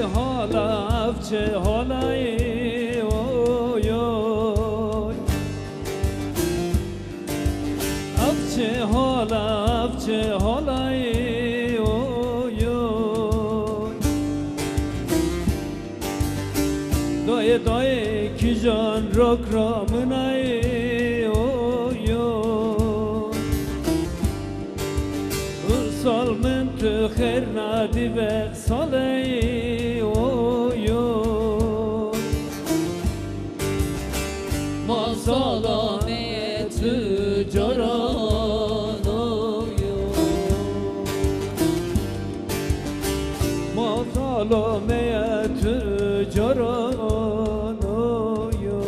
avçı halay oy oy. Avçı halay oy oy. Doye doye ki can rok ramınay oy oy. Ursal min tu khair nadi ve salay oy oy. Ma salamet caran oy oy. Ma salamet caran oy oy.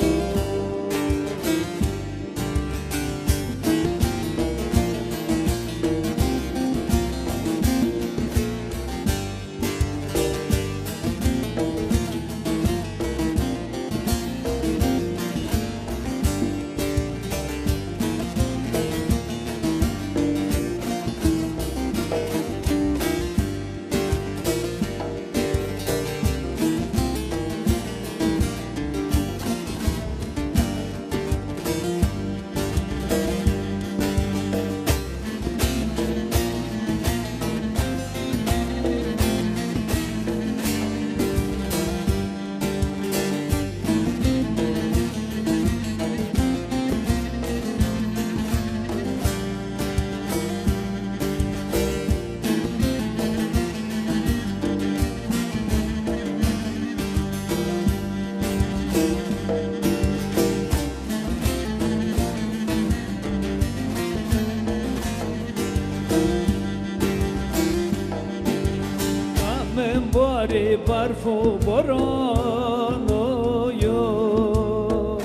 من باری برف و باران oy oy.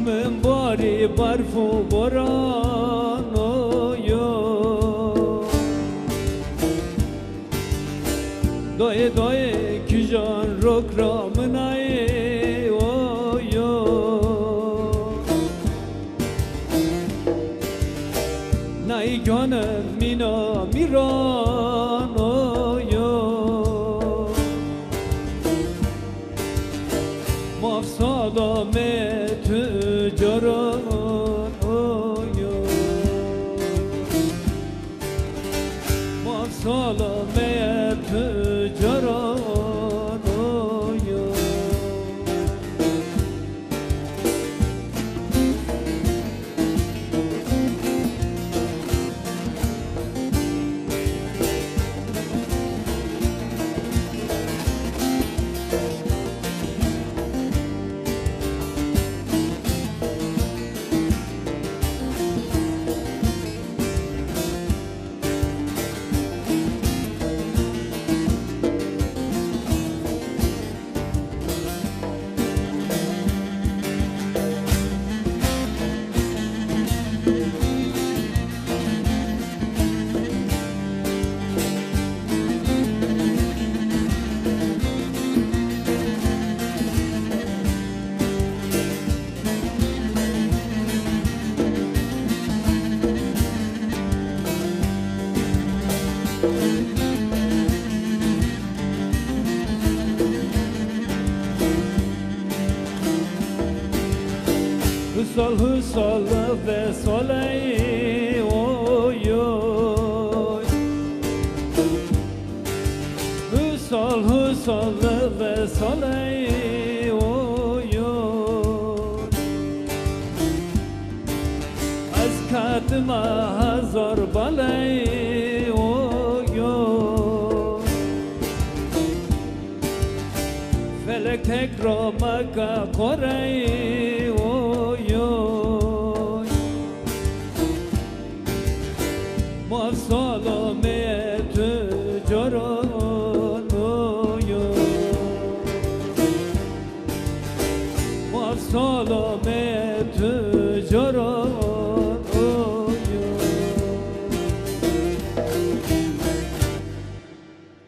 من باری برف و باران oy oy. دای دای کی جان رک رامنای oy oy. نای گانم مینا میران oy oy. ماف سلامت جران oy oy. ماف سلامت جران oy oy. Hüsal ve soley oy oy. Hüsal ve soley oy oy. Az kadma hazar baley oy oy. Felek tekromaka korey oy oy. Ma salamet caran oy oy. Ma salamet caran